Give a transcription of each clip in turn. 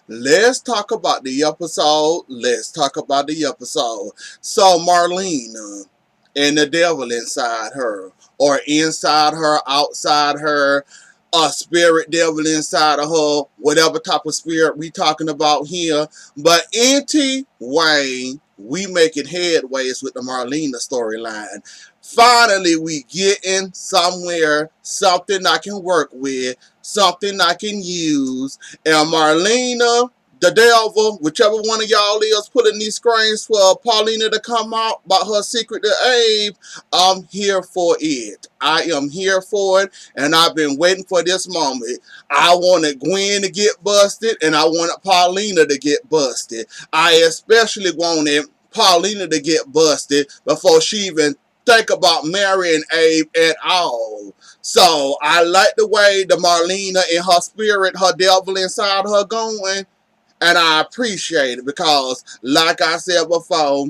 let's talk about the episode. Let's talk about the episode. So Marlena and the devil inside her, or inside her, outside her, a spirit devil inside of her, whatever type of spirit we talking about here. But anyway, we making headways with the Marlena storyline. Finally, we getting somewhere, something I can work with, something I can use. And Marlena, the devil, whichever one of y'all is pulling these screens for Paulina to come out about her secret to Abe, I'm here for it. I am here for it, and I've been waiting for this moment. I wanted Gwen to get busted, and I wanted Paulina to get busted. I especially wanted Paulina to get busted before she even think about marrying Abe at all. So I like the way the Marlena in her spirit, her devil inside her going, and I appreciate it because, like I said before,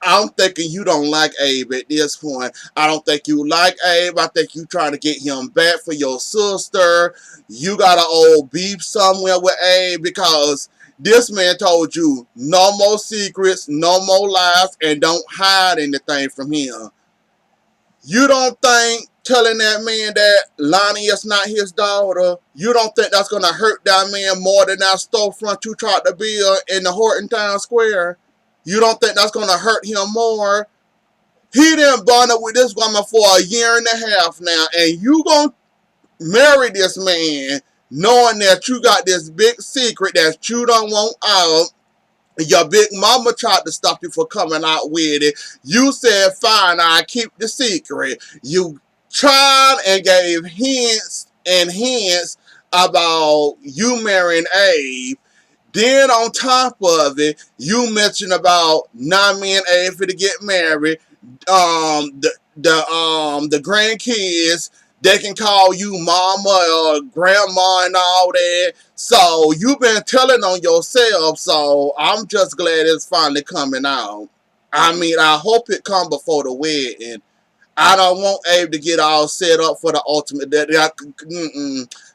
I'm thinking you don't like Abe at this point. I don't think you like Abe. I think you trying to get him back for your sister. You got an old beef somewhere with Abe because this man told you no more secrets, no more lies, and don't hide anything from him. You don't think telling that man that Lonnie is not his daughter, you don't think that's going to hurt that man more than that storefront you tried to build in the Horton Town Square? You don't think that's going to hurt him more? He done bond up with this woman for a year and a half now, and you going to marry this man knowing that you got this big secret that you don't want out. Your big mama tried to stop you from coming out with it. You said, fine, I keep the secret. You tried and gave hints and hints about you marrying Abe. Then on top of it, you mentioned about not me and Abe to get married. The grandkids, they can call you mama or grandma and all that. So you've been telling on yourself. So I'm just glad it's finally coming out. I mean, I hope it come before the wedding. I don't want Abe to get all set up for the ultimate.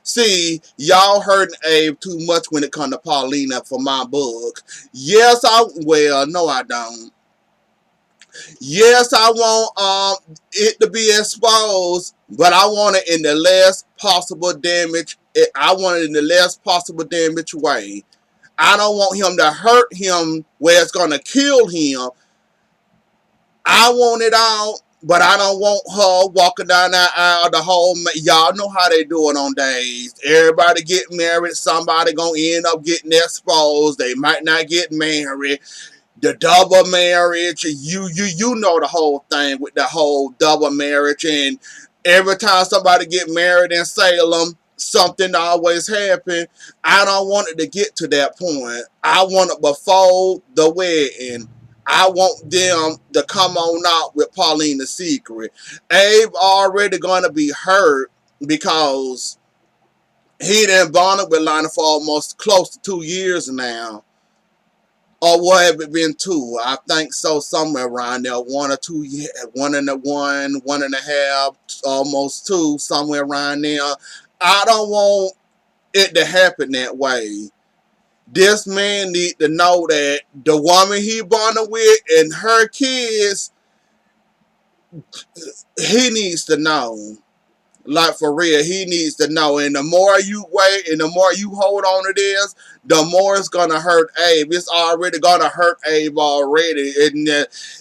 See, y'all hurting Abe too much when it comes to Paulina for my book. Well, no, I don't. Yes, I want it to be exposed, but I want it in the less possible damage. I want it in the less possible damage way. I don't want him to hurt him where it's gonna kill him. I want it out, but I don't want her walking down that aisle the whole. Y'all know how they do it on days. Everybody get married. Somebody gonna end up getting exposed. They might not get married. The double marriage, you know the whole thing with the whole double marriage, and every time somebody get married in Salem, something always happen. I don't want it to get to that point. I want it before the wedding. I want them to come on out with Paulina's secret. Abe already gonna be hurt because he done bonded with Lana for almost close to 2 years now. Or what have it been two? I think so, somewhere around there. 1 or 2 years, 1 and a half, almost two, somewhere around there. I don't want it to happen that way. This man need to know that the woman he bonded with and her kids, he needs to know. Like, for real, he needs to know. And the more you wait and the more you hold on to this, the more it's going to hurt Abe. It's already going to hurt Abe already.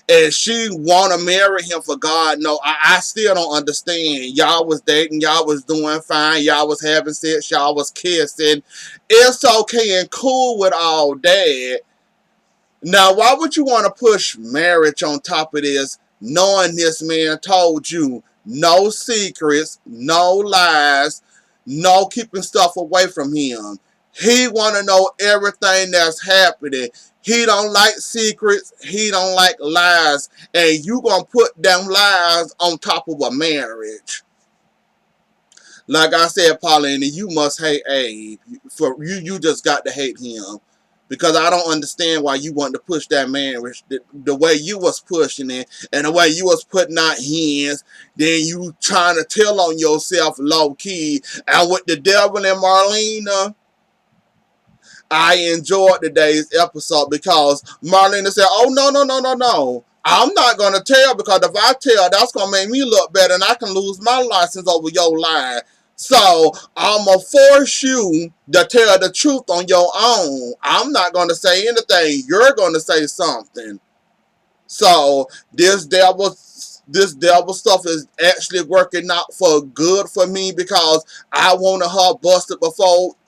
And she want to marry him for God. No, I still don't understand. Y'all was dating. Y'all was doing fine. Y'all was having sex. Y'all was kissing. It's okay and cool with all that. Now, why would you want to push marriage on top of this, knowing this man told you no secrets, no lies, no keeping stuff away from him? He want to know everything that's happening. He don't like secrets. He don't like lies. And you going to put them lies on top of a marriage. Like I said, Paulina, you must hate Abe. You just got to hate him. Because I don't understand why you want to push that marriage the way you was pushing it and the way you was putting out hands. Then you trying to tell on yourself low key. And with the devil and Marlena, I enjoyed today's episode because Marlena said, "Oh no, no, no, no, no! I'm not gonna tell because if I tell, that's gonna make me look better, and I can lose my license over your lie. So I'm gonna force you to tell the truth on your own. I'm not gonna say anything. You're gonna say something." So this devil stuff is actually working out for good for me because I wanted her busted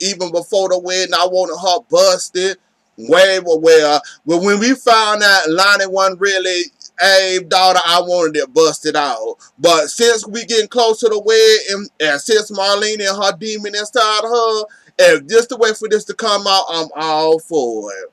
even before the wedding. I wanted her busted way well. But when we found out Lonnie wasn't really Abe's daughter, I wanted it busted out. But since we getting close to the wedding, and since Marlene and her demon inside her, if this the way for this to come out, I'm all for it.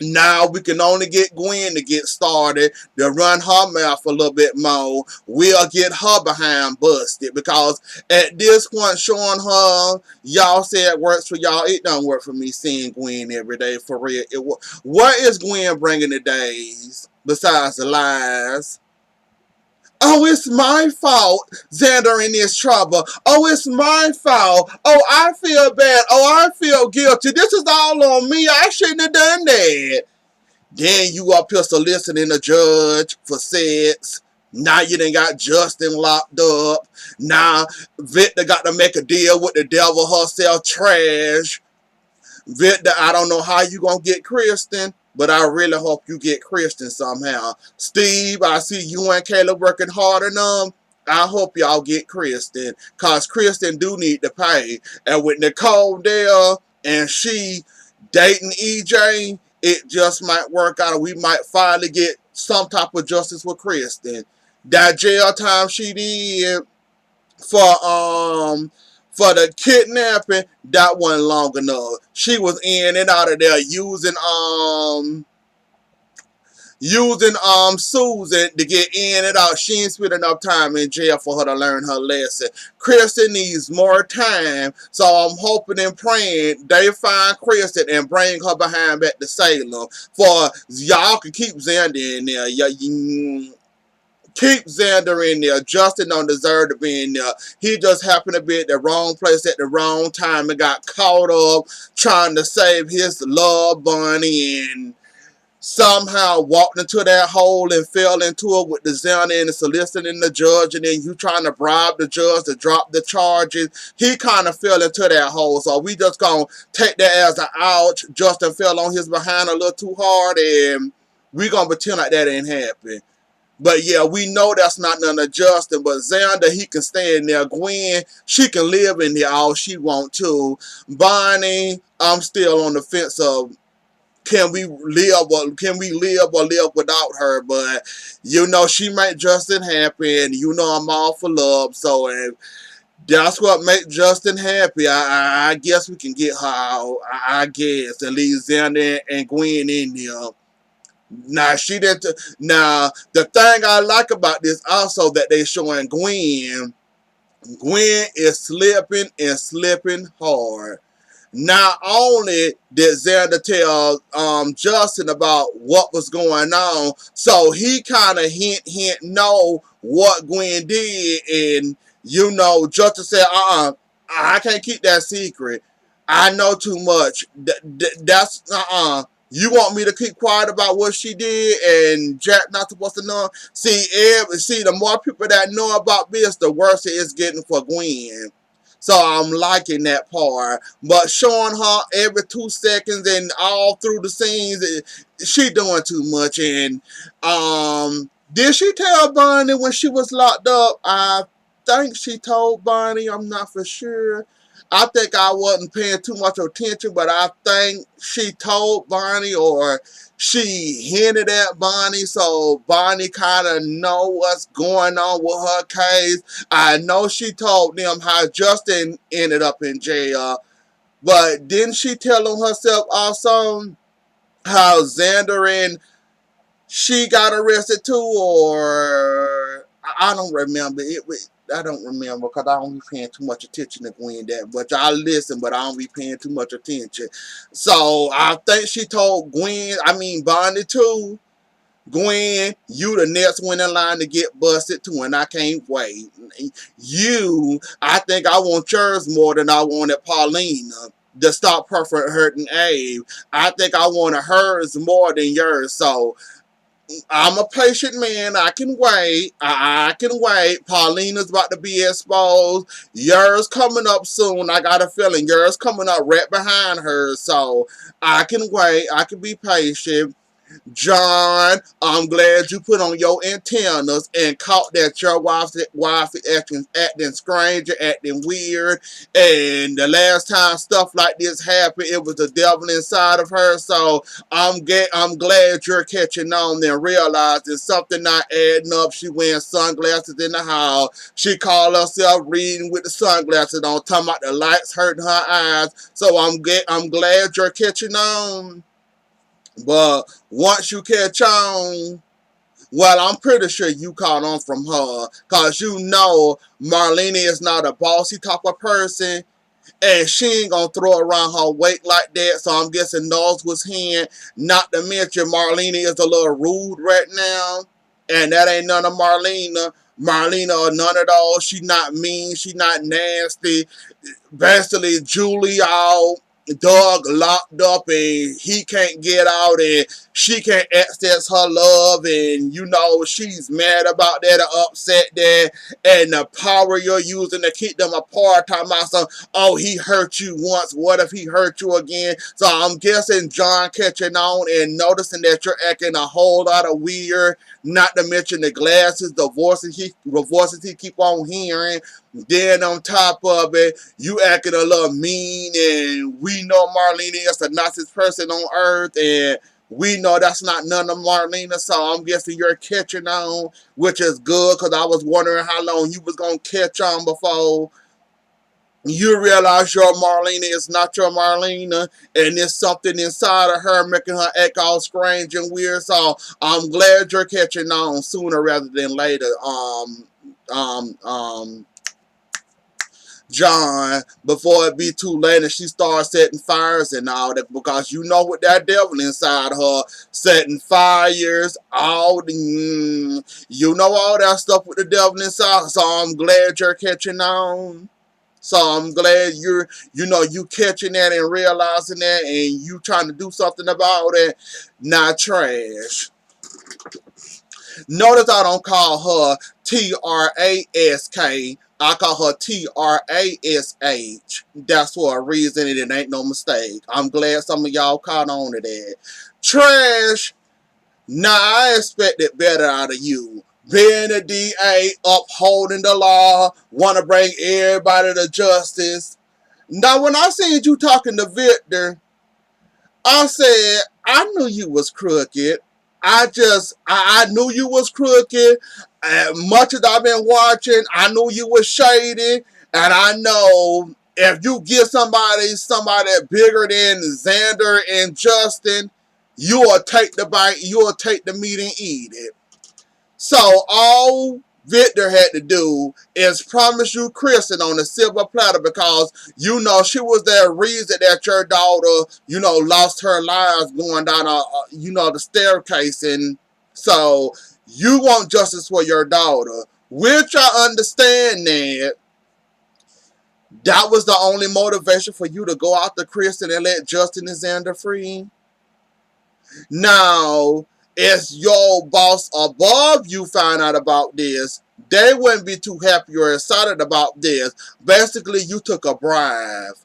Now we can only get Gwen to get started, to run her mouth a little bit more. We'll get her behind busted because at this point, showing her, y'all say it works for y'all. It don't work for me seeing Gwen every day for real. What is Gwen bringing todays besides the lies? Oh, it's my fault. Xander in this trouble. Oh, it's my fault. Oh, I feel bad. Oh, I feel guilty. This is all on me. I shouldn't have done that. Then you up here soliciting a judge for sex. Now you done got Justin locked up. Now Victor got to make a deal with the devil herself. Trash. Victor, I don't know how you gonna get Kristen, but I really hope you get Kristen somehow. Steve, I see you and Caleb working hard enough. I hope y'all get Kristen, cause Kristen do need to pay. And with Nicole there and she dating EJ, it just might work out. We might finally get some type of justice with Kristen. That jail time she did for for the kidnapping, that wasn't long enough. She was in and out of there using Susan to get in and out. She ain't spent enough time in jail for her to learn her lesson. Kristen needs more time, so I'm hoping and praying they find Kristen and bring her behind back to Salem. For y'all can keep Xander in there. Keep Xander in there. Justin don't deserve to be in there. He just happened to be at the wrong place at the wrong time and got caught up trying to save his love bunny and somehow walked into that hole and fell into it with the Xander and the soliciting the judge, and then you trying to bribe the judge to drop the charges. He kind of fell into that hole, so we just gonna take that as an ouch. Justin fell on his behind a little too hard, and we gonna pretend like that ain't happened. But yeah, we know that's not none of Justin, but Xander, he can stay in there. Gwen, she can live in there all she want to. Bonnie, I'm still on the fence of can we live or live without her? But she make Justin happy, and I'm all for love. So if that's what make Justin happy, I guess we can get her out. I guess and leave Xander and Gwen in there. Now she didn't. Now the thing I like about this also that they showing Gwen. Gwen is slipping and slipping hard. Not only did Xander tell Justin about what was going on, so he kind of hint know what Gwen did, and Justin said, I can't keep that secret. I know too much. That's You want me to keep quiet about what she did, and Jack not supposed to know? See, the more people that know about this, the worse it is getting for Gwen. So I'm liking that part. But showing her every 2 seconds and all through the scenes, she doing too much. And did she tell Bonnie when she was locked up? I think she told Bonnie. I'm not for sure. I think I wasn't paying too much attention, but I think she told Bonnie or she hinted at Bonnie, so Bonnie kind of know what's going on with her case. I know she told them how Justin ended up in jail, but didn't she tell them herself also how Xander and she got arrested too, or I don't remember. I don't remember because I don't be paying too much attention to Gwen that much. I listen, but I don't be paying too much attention. So I think she told Bonnie too. Gwen, you the next one in line to get busted too, and I can't wait. I think I want yours more than I wanted Paulina. to stop her from hurting Abe. I think I wanted hers more than yours. So I'm a patient man. I can wait. I can wait. Paulina's about to be exposed. Yours coming up soon. I got a feeling yours coming up right behind hers. So I can wait. I can be patient. John, I'm glad you put on your antennas and caught that your wife acting strange, acting weird. And the last time stuff like this happened, it was the devil inside of her. So I'm glad you're catching on and realizing something not adding up. She wearing sunglasses in the house. She called herself reading with the sunglasses on, talking about the lights hurting her eyes. So I'm glad you're catching on. But once you catch on, well, I'm pretty sure you caught on from her. Because you know Marlena is not a bossy type of person. And she ain't going to throw around her weight like that. So I'm guessing those was him. Not to mention Marlena is a little rude right now. And that ain't none of Marlena. Marlena or none of those. She not mean. She not nasty. Basically Julie all dog locked up and he can't get out and she can't access her love, and you know she's mad about that or upset that, and the power you're using to keep them apart, talking about some, oh, he hurt you once, what if he hurt you again? So I'm guessing John catching on and noticing that you're acting a whole lot of weird, not to mention the glasses, the voices he keep on hearing. Then on top of it, you acting a little mean, and we know Marlena is the nicest person on earth, and we know that's not none of Marlena, so I'm guessing you're catching on, which is good, because I was wondering how long you was going to catch on before you realize your Marlena is not your Marlena, and there's something inside of her making her act all strange and weird, so I'm glad you're catching on sooner rather than later. Um, um, John, before it be too late and she starts setting fires and all that, because you know what that devil inside her, setting fires, all the, you know all that stuff with the devil inside, so I'm glad you're catching on. So I'm glad you catching that and realizing that and you trying to do something about it, not trash. Notice I don't call her Trask. I call her Trash. That's for a reason, and it ain't no mistake. I'm glad some of y'all caught on to that. Trash. Now I expected better out of you. Being a DA, upholding the law, want to bring everybody to justice. Now when I seen you talking to Victor, I said, I knew you was crooked. I knew you was crooked. Much as I've been watching, I knew you was shady. And I know if you get somebody bigger than Xander and Justin, you will take the bite, you will take the meat and eat it. So all Victor had to do is promise you Kristen on a silver platter, because you know she was the reason that your daughter, lost her lives going down the staircase, and so you want justice for your daughter, which I understand that was the only motivation for you to go after Kristen and let Justin and Xander free. Now, if your boss above you find out about this, they wouldn't be too happy or excited about this. Basically, you took a bribe.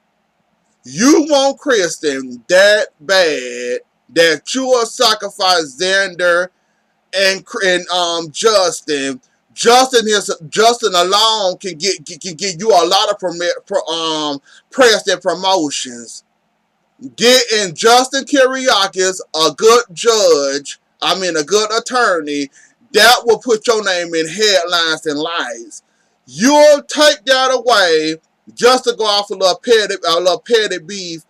You want Kristen that bad that you will sacrifice Xander and Justin. Justin alone can get you a lot of press and promotions. Getting Justin Kiriakis a good a good attorney, that will put your name in headlines and lights. You'll take that away just to go off a little petty beef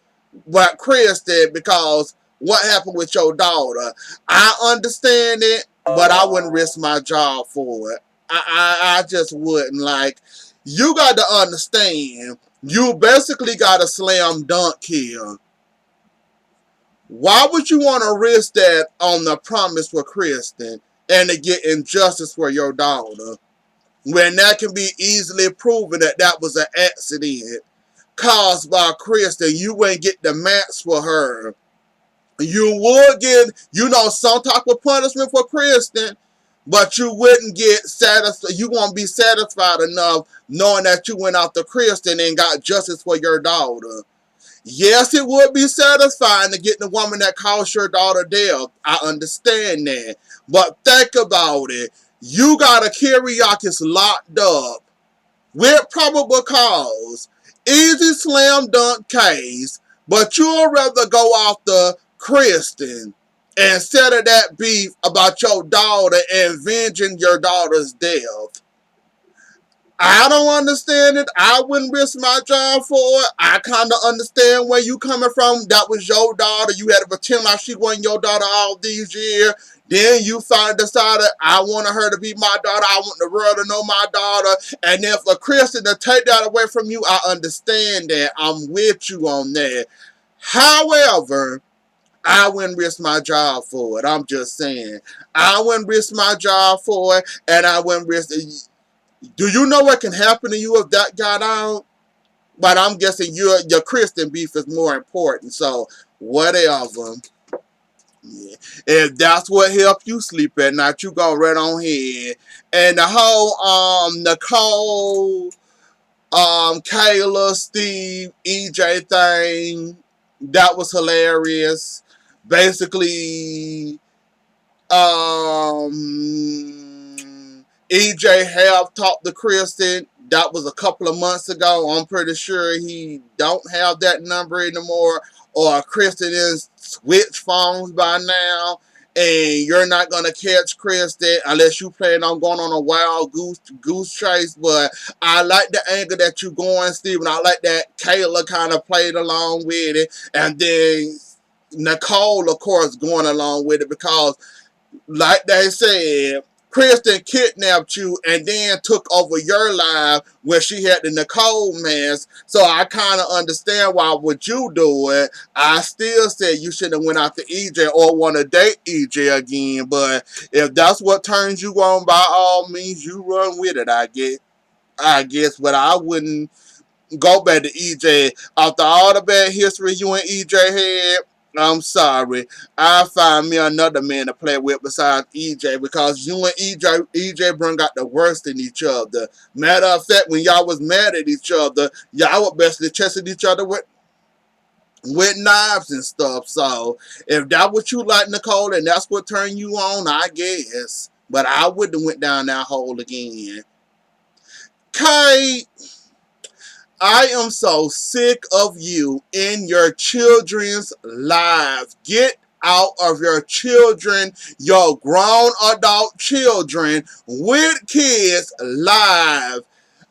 what Chris did, because what happened with your daughter. I understand it, but I wouldn't risk my job for it. I just wouldn't. Like, you got to understand, you basically got a slam dunk here. Why would you want to risk that on the promise for Kristen and to get injustice for your daughter when that can be easily proven that that was an accident? caused by Kristen, you wouldn't get the match for her. You would get, some type of punishment for Kristen, but you wouldn't get satisfied. You won't be satisfied enough knowing that you went after Kristen and got justice for your daughter. Yes, it would be satisfying to get the woman that caused your daughter death. I understand that. But think about it. You got a Kyriakis locked up with probable cause. Easy slam dunk case. But you'll rather go after Kristen instead of that beef about your daughter and avenging your daughter's death. I don't understand it. I wouldn't risk my job for it. I kind of understand where you coming from. That was your daughter. You had to pretend like she wasn't your daughter all these years. Then you finally decided, I wanted her to be my daughter. I want the world to know my daughter. And then for Kristen to take that away from you, I understand that. I'm with you on that. However, I wouldn't risk my job for it. I'm just saying. I wouldn't risk my job for it. And I wouldn't risk it. Do you know what can happen to you if that got out? But I'm guessing your Christian beef is more important. So whatever. Yeah. If that's what helped you sleep at night, you go right on ahead. And the whole Nicole, Kayla, Steve, EJ thing, that was hilarious. Basically, EJ have talked to Kristen. That was a couple of months ago. I'm pretty sure he don't have that number anymore. Or Kristen is switched phones by now. And you're not going to catch Kristen unless you plan on going on a wild goose chase. But I like the angle that you're going, Steven. I like that Kayla kind of played along with it. And then Nicole, of course, going along with it because like they said, Kristen kidnapped you and then took over your life when she had the Nicole mask. So I kind of understand why would you do it. I still say you should have went after EJ or want to date EJ again. But if that's what turns you on, by all means, you run with it, I guess. But I wouldn't go back to EJ. After all the bad history you and EJ had, I'm sorry. I find me another man to play with besides EJ because you and EJ bring out the worst in each other. Matter of fact, when y'all was mad at each other, y'all were basically chasing each other with knives and stuff. So if that's what you like, Nicole, and that's what turned you on, I guess. But I wouldn't have went down that hole again. Kate, I am so sick of you in your children's lives. Get out of your children, your grown adult children with kids live.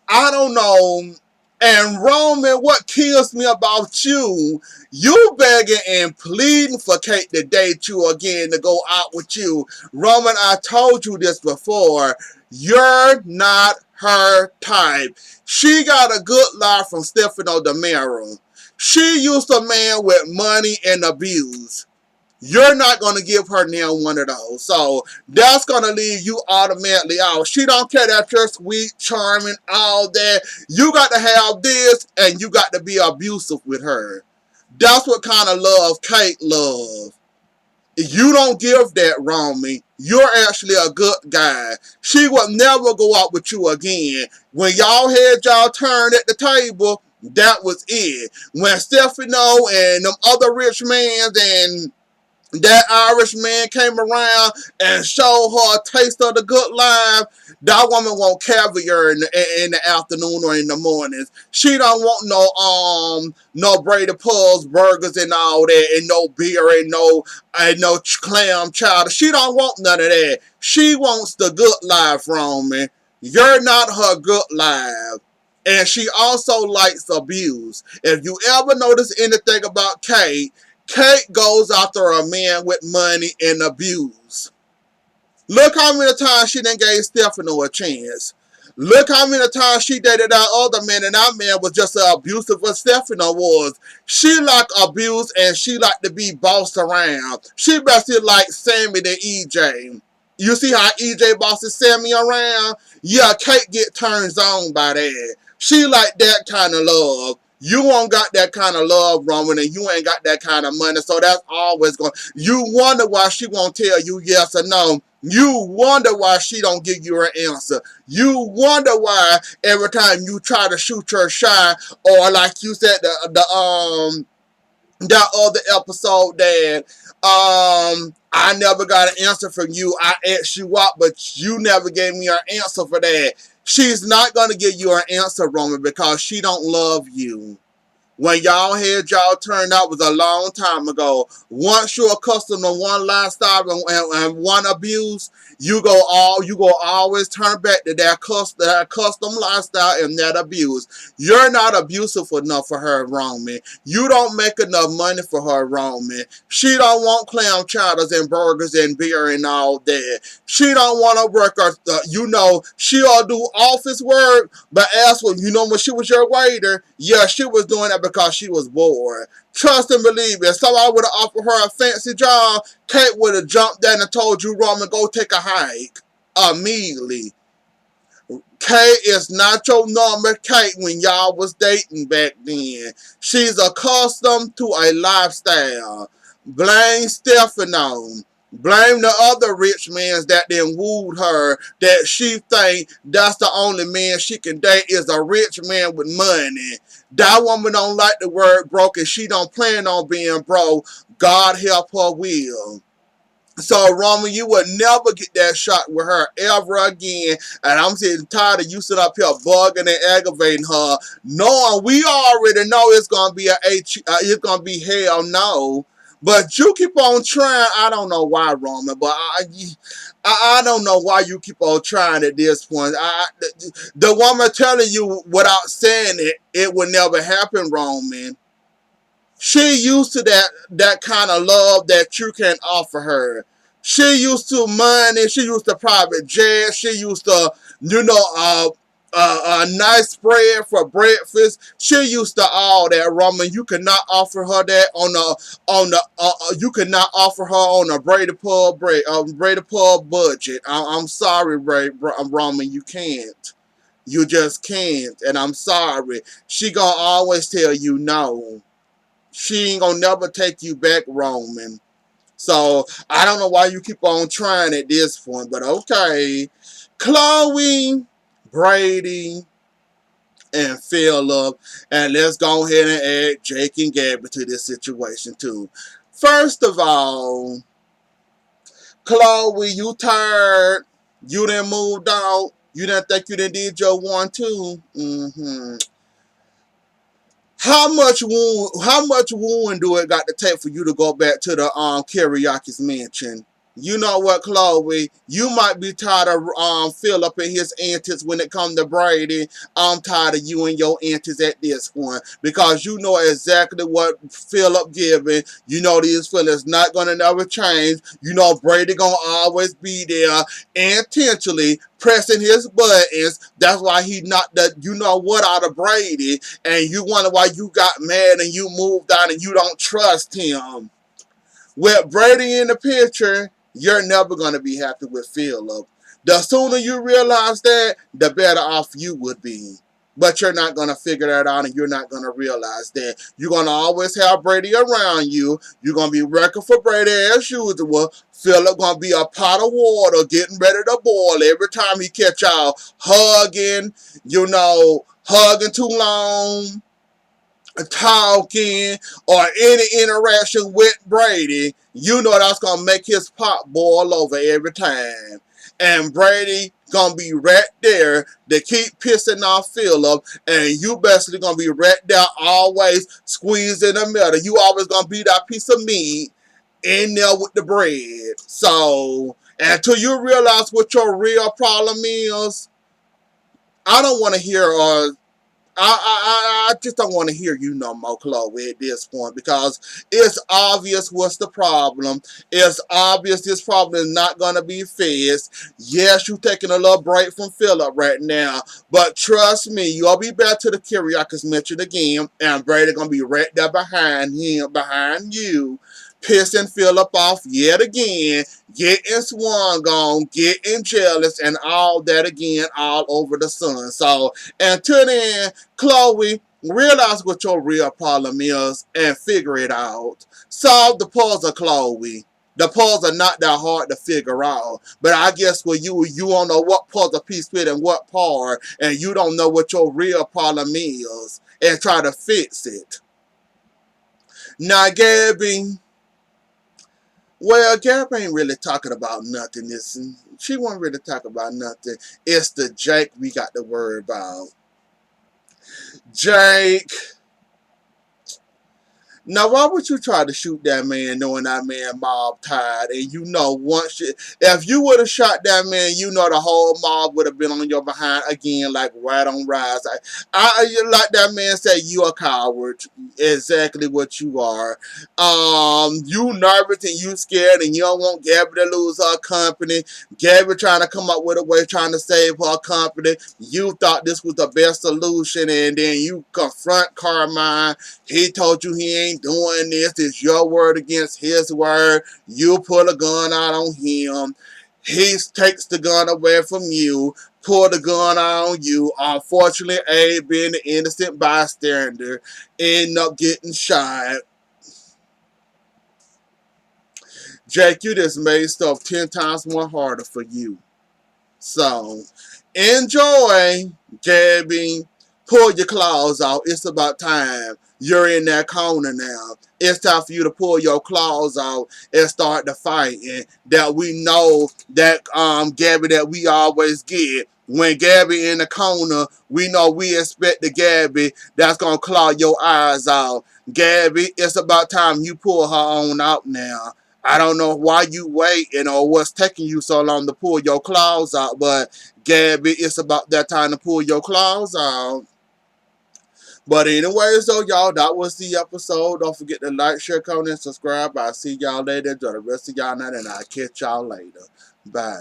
I don't know. And Roman, what kills me about you, you begging and pleading for Kate to date you again, to go out with you. Roman, I told you this before. You're not her type. She got a good lie from Stefano DeMero. She used a man with money and abuse. You're not going to give her now one of those. So that's going to leave you automatically out. She don't care that you're sweet, charming, all that. You got to have this and you got to be abusive with her. That's what kind of love Kate loves. You don't give that, Romy. You're actually a good guy. She would never go out with you again. When y'all had y'all turn at the table, that was it. When Stefano and them other rich mans and that Irish man came around and showed her a taste of the good life, that woman want caviar in the afternoon or in the mornings. She don't want no Brady Pulls burgers and all that, and no beer and no clam chowder. She don't want none of that. She wants the good life from me. You're not her good life. And she also likes abuse. If you ever notice anything about Kate goes after a man with money and abuse. Look how many times she done gave Stefano a chance. Look how many times she dated that other man, and that man was just as abusive as Stefano was. She liked abuse, and she liked to be bossed around. She basically like Sammy to EJ. You see how EJ bosses Sammy around? Yeah, Kate get turns on by that. She like that kind of love. You won't got that kind of love, Roman, and you ain't got that kind of money. So that's always going. You wonder why she won't tell you yes or no. You wonder why she don't give you an answer. You wonder why every time you try to shoot her shot, or like you said, that other episode that I never got an answer from you. I asked you out, but you never gave me an answer for that. She's not gonna give you an answer, Roman, because she don't love you. When y'all had y'all turned out was a long time ago. Once you're accustomed to one lifestyle and one abuse, you go always turn back to that custom lifestyle and that abuse. You're not abusive enough for her, Roman. You don't make enough money for her, Roman. She don't want clam chowders and burgers and beer and all that. She don't want to work her, she'll do office work, but as for, when she was your waiter, yeah, she was doing that because she was bored. Trust and believe me, if somebody would have offered her a fancy job, Kate would have jumped down and told you, Roman, go take a hike immediately. Kate is not your normal Kate when y'all was dating back then. She's accustomed to a lifestyle. Blame Stefano. Blame the other rich mans that then wooed her, that she think that's the only man she can date is a rich man with money. That woman don't like the word broke and she don't plan on being broke. God help her will. So, Roman, you would never get that shot with her ever again. And I'm getting tired of you sitting up here bugging and aggravating her, knowing we already know it's gonna be it's gonna be hell no. But you keep on trying. I don't know why, Roman, but I don't know why you keep on trying at this point. The woman telling you without saying it, it would never happen, Roman. She used to that kind of love that you can offer her. She used to money. She used to private jet. She used to, a nice spread for breakfast. She used to all that, Roman. You cannot offer her that you cannot offer her on a Brady Pub budget. I'm sorry, Roman. You can't. You just can't, and I'm sorry. She gonna always tell you no. She ain't gonna never take you back, Roman. So I don't know why you keep on trying at this point, but okay. Chloe, Brady, and Philip, and let's go ahead and add Jake and Gabby to this situation too. First of all, Chloe, you tired? You done moved out? You didn't think you done did your 1-2? Mm-hmm. How much wound do it got to take for you to go back to the karaoke's mansion? You know what, Chloe? You might be tired of Philip and his antics when it comes to Brady. I'm tired of you and your antics at this point because you know exactly what Philip giving. You know these feelings not gonna never change. You know Brady gonna always be there intentionally pressing his buttons. That's why he knocked the out of Brady, and you wonder why you got mad and you moved on and you don't trust him. With Brady in the picture, you're never going to be happy with Philip. The sooner you realize that, the better off you would be. But you're not going to figure that out and you're not going to realize that. You're going to always have Brady around you. You're going to be working for Brady as usual. Philip going to be a pot of water getting ready to boil every time he catch y'all hugging, hugging too long, talking, or any interaction with Brady, you know that's gonna make his pot boil over every time. And Brady gonna be right there to keep pissing off Philip, and you basically gonna be right there always squeezed in the middle. You always gonna be that piece of meat in there with the bread. So until you realize what your real problem is, I don't want to hear I just don't want to hear you no more, Chloe, at this point, because it's obvious what's the problem. It's obvious this problem is not going to be fixed. Yes, you're taking a little break from Philip right now, but trust me, you'll be back to the karaoke's mentioned again, and Brady going to be right there behind you, pissing Philip off yet again, getting swung on, getting jealous, and all that again, all over the sun. So, until then, Chloe, Realize what your real problem is and figure it out. Solve the puzzle, Chloe. The puzzle not that hard to figure out. But I guess for you don't know what puzzle piece fit in what part, and you don't know what your real problem is, and try to fix it. Now, Gabby, well, Gabby ain't really talking about nothing. She won't really talk about nothing. It's the Jake we got to worry about. Jake. Now, why would you try to shoot that man knowing that man mob tied? And you know, if you would have shot that man, you know the whole mob would have been on your behind again, like right on rise. Like that man said, you a coward. Exactly what you are. You nervous and you scared, and you don't want Gabby to lose her company. Gabby trying to come up with a way, trying to save her company. You thought this was the best solution, and then you confront Carmine. He told you he ain't doing this. It's your word against his word. You pull a gun out on him. He takes the gun away from you, pull the gun out on you. Unfortunately, A, being the innocent bystander, end up getting shot. Jake, you just made stuff 10 times more harder for you. So, enjoy, Gabby. Pull your claws out. It's about time. You're in that corner now. It's time for you to pull your claws out and start the fighting that we know that Gabby that we always get. When Gabby in the corner, we know we expect the Gabby that's gonna claw your eyes out. Gabby, it's about time you pull her on out now. I don't know why you waiting or what's taking you so long to pull your claws out, but Gabby, it's about that time to pull your claws out. But anyways, though, y'all, that was the episode. Don't forget to like, share, comment, and subscribe. I'll see y'all later. Enjoy the rest of y'all night, and I'll catch y'all later. Bye.